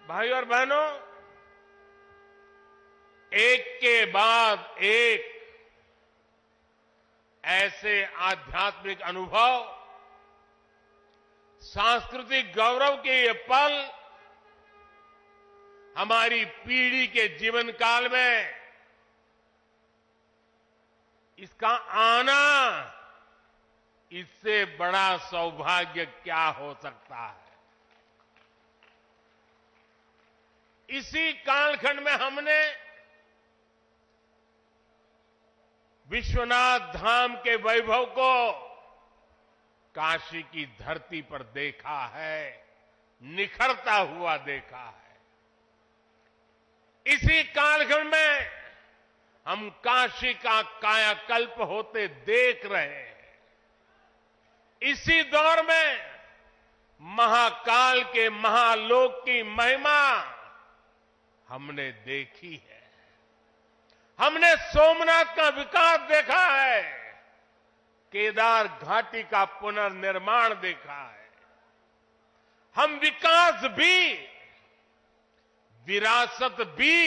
भाई और बहनों, एक के बाद एक ऐसे आध्यात्मिक अनुभव, सांस्कृतिक गौरव के ये पल हमारी पीढ़ी के जीवन काल में इसका आना, इससे बड़ा सौभाग्य क्या हो सकता है। इसी कालखंड में हमने विश्वनाथ धाम के वैभव को काशी की धरती पर देखा है, निखरता हुआ देखा है। इसी कालखंड में हम काशी का कायाकल्प होते देख रहे हैं। इसी दौर में महाकाल के महालोक की महिमा हमने देखी है। हमने सोमनाथ का विकास देखा है, केदार घाटी का पुनर्निर्माण देखा है। हम विकास भी, विरासत भी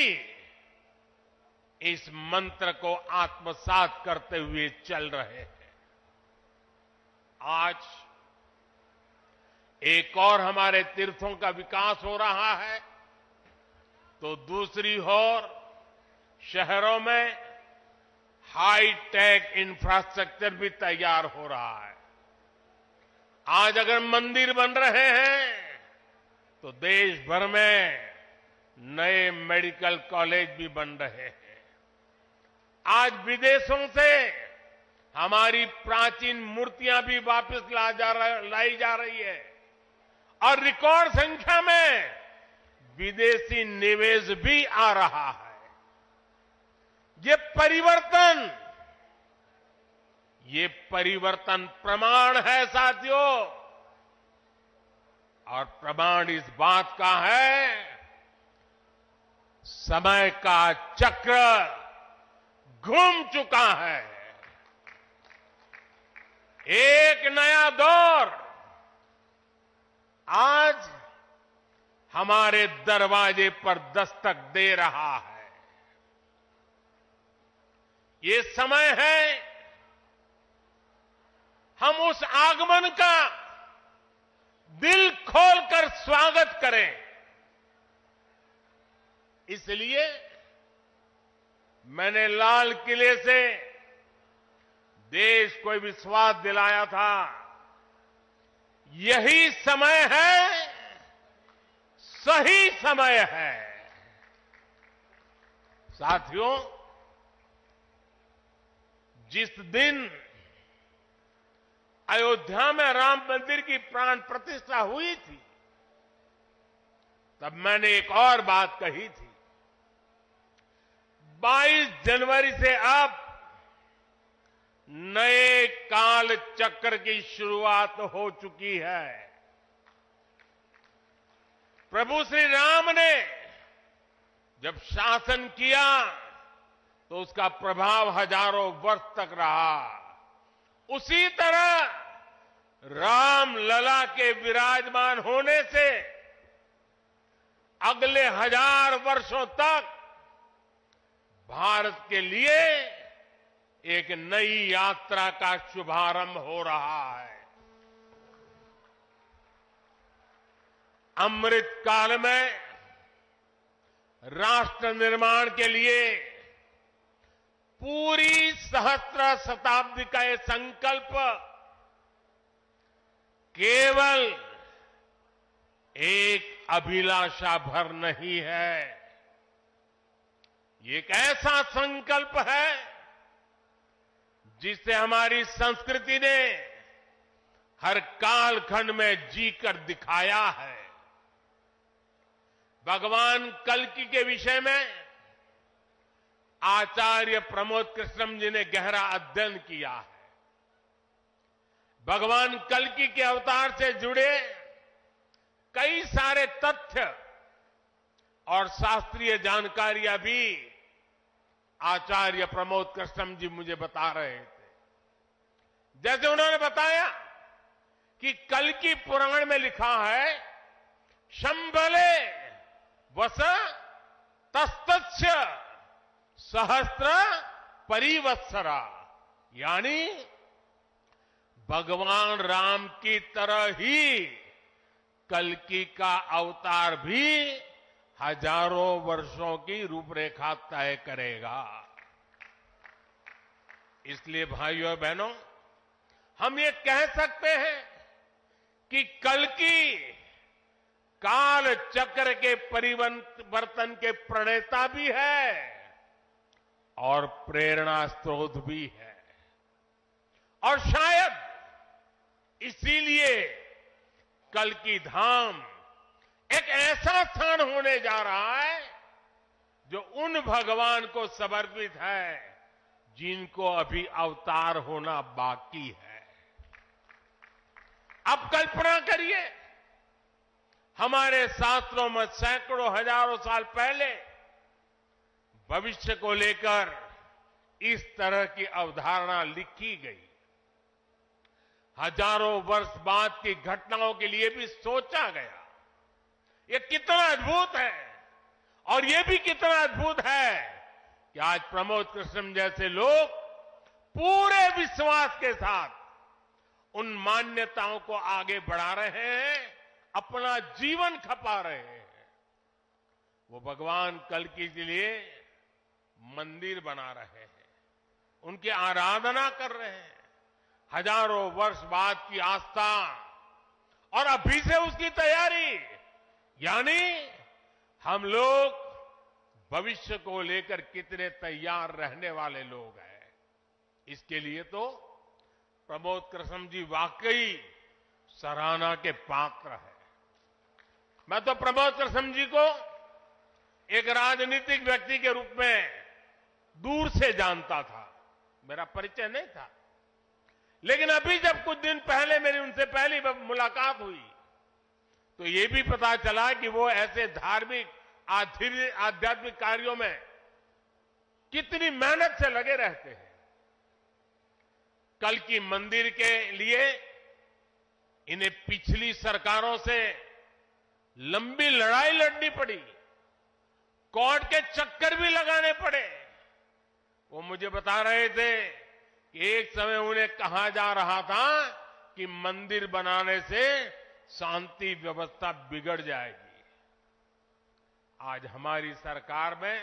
इस मंत्र को आत्मसात करते हुए चल रहे हैं। आज एक और हमारे तीर्थों का विकास हो रहा है, तो दूसरी ओर शहरों में हाई टेक इंफ्रास्ट्रक्चर भी तैयार हो रहा है। आज अगर मंदिर बन रहे हैं तो देश भर में नए मेडिकल कॉलेज भी बन रहे हैं। आज विदेशों से हमारी प्राचीन मूर्तियां भी वापस लाई जा रही है और रिकॉर्ड संख्या में विदेशी निवेश भी आ रहा है। ये परिवर्तन प्रमाण है साथियों, और प्रमाण इस बात का है, समय का चक्र घूम चुका है। एक नया दौर आज हमारे दरवाजे पर दस्तक दे रहा है। ये समय है हम उस आगमन का दिल खोलकर स्वागत करें। इसलिए मैंने लाल किले से देश को विश्वास दिलाया था, यही समय है, सही समय है। साथियों, जिस दिन अयोध्या में राम मंदिर की प्राण प्रतिष्ठा हुई थी, तब मैंने एक और बात कही थी। 22 जनवरी से अब नए काल चक्र की शुरुआत हो चुकी है। प्रभु श्री राम ने जब शासन किया तो उसका प्रभाव हजारों वर्ष तक रहा। उसी तरह राम लला के विराजमान होने से अगले 1000 वर्षों तक भारत के लिए एक नई यात्रा का शुभारंभ हो रहा है। अमृत काल में राष्ट्र निर्माण के लिए पूरी सहस्त्र शताब्दी का ये संकल्प केवल एक अभिलाषा भर नहीं है, ये एक ऐसा संकल्प है जिसे हमारी संस्कृति ने हर कालखंड में जीकर दिखाया है। भगवान कल्कि के विषय में आचार्य प्रमोद कृष्णम जी ने गहरा अध्ययन किया है। भगवान कल्कि के अवतार से जुड़े कई सारे तथ्य और शास्त्रीय जानकारियां भी आचार्य प्रमोद कृष्णम जी मुझे बता रहे थे। जैसे उन्होंने बताया कि कल्कि पुराण में लिखा है, शंभले वस तस्तस्य सहस्त्र परिवत्सरा, यानी भगवान राम की तरह ही कल्कि का अवतार भी हजारों वर्षों की रूपरेखा तय करेगा। इसलिए भाइयों और बहनों, हम ये कह सकते हैं कि कल्कि काल चक्र के परिवर्तन के प्रणेता भी है और प्रेरणा स्रोत भी है। और शायद इसीलिए कल्कि धाम एक ऐसा स्थान होने जा रहा है जो उन भगवान को समर्पित है जिनको अभी अवतार होना बाकी है। अब कल्पना करिए, हमारे शास्त्रों में सैकड़ों हजारों साल पहले भविष्य को लेकर इस तरह की अवधारणा लिखी गई। हजारों वर्ष बाद की घटनाओं के लिए भी सोचा गया। ये कितना अद्भुत है। और ये भी कितना अद्भुत है कि आज प्रमोद कृष्णम जैसे लोग पूरे विश्वास के साथ उन मान्यताओं को आगे बढ़ा रहे हैं, अपना जीवन खपा रहे हैं। वो भगवान कल्कि के लिए मंदिर बना रहे हैं, उनकी आराधना कर रहे हैं। हजारों वर्ष बाद की आस्था और अभी से उसकी तैयारी, यानी हम लोग भविष्य को लेकर कितने तैयार रहने वाले लोग हैं। इसके लिए तो प्रमोद कृष्णम जी वाकई सराहना के पात्र है। मैं तो प्रमोद कृष्णम जी को एक राजनीतिक व्यक्ति के रूप में दूर से जानता था, मेरा परिचय नहीं था। लेकिन अभी जब कुछ दिन पहले मेरी उनसे पहली मुलाकात हुई तो ये भी पता चला कि वो ऐसे धार्मिक आध्यात्मिक कार्यों में कितनी मेहनत से लगे रहते हैं। कल्कि मंदिर के लिए इन्हें पिछली सरकारों से लंबी लड़ाई लड़नी पड़ी, कोर्ट के चक्कर भी लगाने पड़े। वो मुझे बता रहे थे कि एक समय उन्हें कहा जा रहा था कि मंदिर बनाने से शांति व्यवस्था बिगड़ जाएगी। आज हमारी सरकार में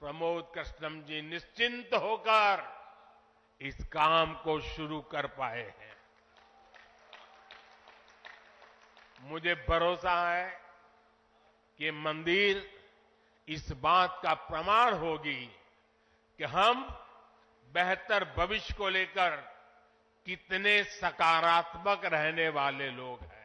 प्रमोद कृष्णम जी निश्चिंत होकर इस काम को शुरू कर पाए हैं। मुझे भरोसा है कि मंदिर इस बात का प्रमाण होगी कि हम बेहतर भविष्य को लेकर कितने सकारात्मक रहने वाले लोग हैं।